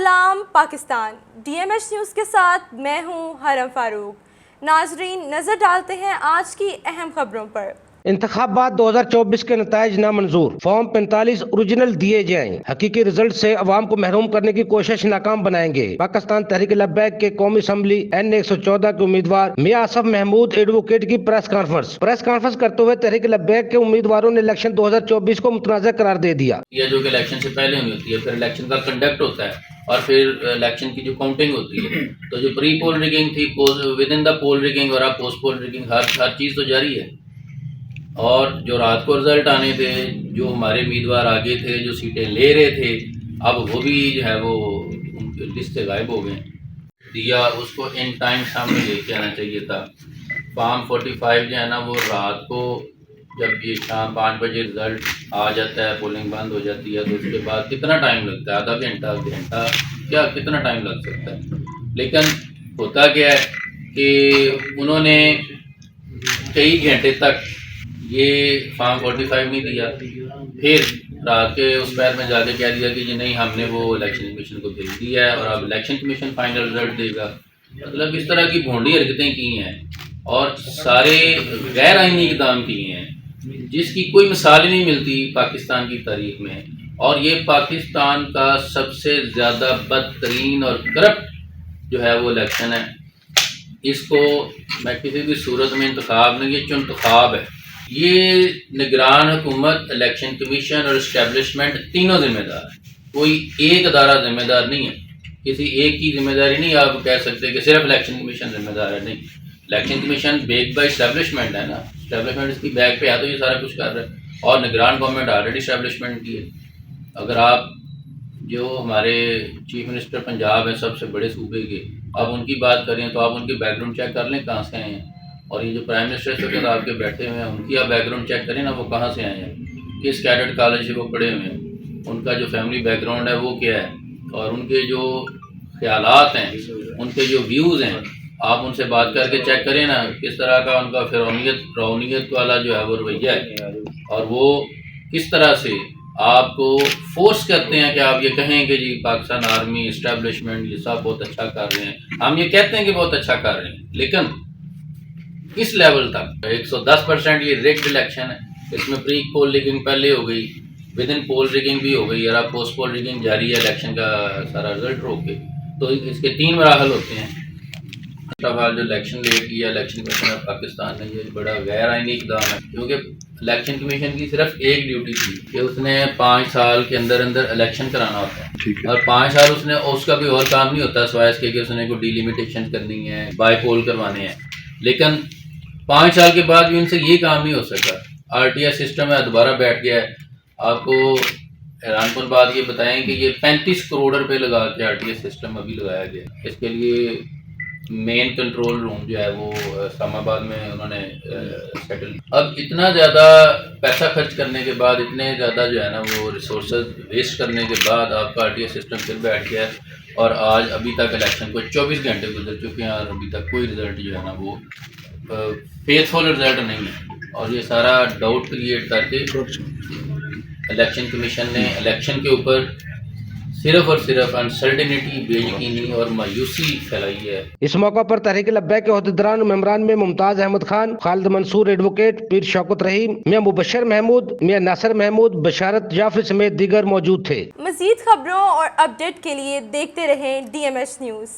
सलाम Pakistan, DMH news के साथ मैं हूं हरम फारूक। नाजरीन, नज़र डालते हैं आज की अहम खबरों पर। इंतखाबात 2024 के नताइज नामंजूर, फॉर्म 45 ओरिजिनल दिए जाएं, हकीकी रिजल्ट से अवाम को महरूम करने की कोशिश नाकाम बनाएंगे। पाकिस्तान तहरीक लब्बैक के कौमी असम्बली N114 के उम्मीदवार मियां आसफ महमूद एडवोकेट की प्रेस कॉन्फ्रेंस करते हुए तहरीक लब्बैक के उम्मीदवारों ने इलेक्शन 2024 को मुतनाज़ा करार दे दिया। यह जो कि इलेक्शन से पहले होनी होती है, फिर इलेक्शन का कंडक्ट होता है और फिर इलेक्शन की जो काउंटिंग होती है, तो जो प्री पोल रिगिंग थी, with in the poll rigging और पोस्ट पोल रिगिंग, हर चीज़ तो जारी है। और जो रात को रिजल्ट आने थे, जो हमारे उम्मीदवार आगे थे, जो सीटें ले रहे थे, अब वो भी जो है वो उनकी लिस्ट से गायब हो गए। दिया उसको इन टाइम सामने लेके आना चाहिए था। फॉर्म 45 जो है ना, वो रात को जब ये शाम 5 बजे रिजल्ट आ जाता है, पोलिंग बंद हो जाती है, तो उसके बाद कितना टाइम लगता है? आधा घंटा, घंटा, क्या कितना टाइम लग सकता है? लेकिन होता क्या है कि उन्होंने कई घंटे तक ये फॉर्म 45 नहीं दिया, फिर रात के उस पैर में जाके कह दिया कि जी नहीं, हमने वो इलेक्शन कमीशन को भेज दिया है और अब इलेक्शन कमीशन फाइनल रिजल्ट देगा। मतलब इस तरह की भोंडी हरकतें की हैं और सारे गैर आइनी इक़दाम किए हैं जिसकी कोई मिसाल ही नहीं मिलती पाकिस्तान की तारीख में। और ये पाकिस्तान का सबसे ज़्यादा बदतरीन और करप्ट जो है वो इलेक्शन है। इसको मैं किसी भी सूरत में इंतखाब नहीं, ये चुनतखाब है। ये निगरान हुकूमत, इलेक्शन कमीशन और इस्टेब्लिशमेंट तीनों जिम्मेदार हैं, कोई एक अदारा जिम्मेदार नहीं है। किसी एक की जिम्मेदारी नहीं आप कह सकते कि सिर्फ इलेक्शन कमीशन जिम्मेदार है। नहीं, election commission back by establishment है ना, इस्टेब्लिशमेंट इसकी बैक पे है तो ये सारा कुछ कर रहा है। और निगरान गवर्नमेंट ऑलरेडी इस्टेब्लिशमेंट की है। अगर आप जो हमारे चीफ मिनिस्टर पंजाब है, सबसे बड़े सूबे के, आप उनकी बात करें तो आप उनकी बैकग्राउंड चेक कर लें कहाँ से आए हैं। और ये जो प्राइम मिनिस्टर वगैरह आपके बैठे हुए हैं, उनकी आप बैकग्राउंड चेक करें ना, वो कहाँ से आए हैं, किस कैडेट कॉलेज से वो पढ़े हुए हैं, उनका जो फैमिली बैकग्राउंड है वो क्या है, और उनके जो ख्यालात हैं, उनके जो व्यूज़ हैं, आप उनसे बात करके चेक करें ना किस तरह का उनका फिर रौनियत वाला जो है वो रवैया है। और वो किस तरह से आपको फोर्स करते हैं कि आप ये कहें कि जी पाकिस्तान आर्मी, इस्टेब्लिशमेंट ये सब बहुत अच्छा कर रहे हैं। हम ये कहते हैं कि बहुत अच्छा कर रहे हैं, लेकिन किस लेवल तक? 110% ये रिग्ड इलेक्शन है। इसमें प्री पोल रिगिंग पहले हो गई, विद इन पोल रिगिंग भी हो गई और अब पोस्ट पोल रिगिंग जारी है इलेक्शन का सारा रिजल्ट रोक के। तो इसके 3 मराहल होते हैं। जो इलेक्शन लेट किया इलेक्शन कमीशन ऑफ पाकिस्तान ने, ये बड़ा गैर आइनी इक़दाम है, क्योंकि इलेक्शन कमीशन की सिर्फ एक ड्यूटी थी कि उसने 5 साल के अंदर अंदर इलेक्शन कराना होता है। और 5 साल उसने, उसका भी और काम नहीं होता सिवाय इसके कि उसने कोई डिलिमिटेशन करनी है, बाय पोल करवाने हैं। लेकिन 5 साल के बाद भी उनसे ये काम नहीं हो सका। RTS सिस्टम है, दोबारा बैठ गया है। आपको हैरानकुन बात ये बताएं कि ये 35 करोड़ रुपए लगा के RTS सिस्टम अभी लगाया गया। इसके लिए मेन कंट्रोल रूम जो है वो इस्लामाबाद में उन्होंने सेटल। अब इतना ज़्यादा पैसा खर्च करने के बाद, इतने ज़्यादा जो है ना वो रिसोर्सेज वेस्ट करने के बाद आपका RTS सिस्टम फिर बैठ गया है। और आज अभी तक इलेक्शन को 24 घंटे गुजर चुके हैं और अभी तक कोई रिज़ल्ट जो है ना वो फेथफुल रिजल्ट नहीं है। और ये सारा डाउट क्रिएट करके इलेक्शन कमीशन ने इलेक्शन के ऊपर सिर्फ और सिर्फ अनसर्टेनिटी, बेयकीनी और मायूसी फैलाई है। इस मौका पर तहरीक लब्बैक के ओहदेदारान मेंबरान में मुमताज अहमद खान, खालिद मंसूर एडवोकेट, पीर शौकत रहीम, मियां मुबशर महमूद, मियां नासिर महमूद, बशारत जाफरी समेत दीगर मौजूद थे। मज़ीद खबरों और अपडेट के लिए देखते रहें DMH न्यूज़।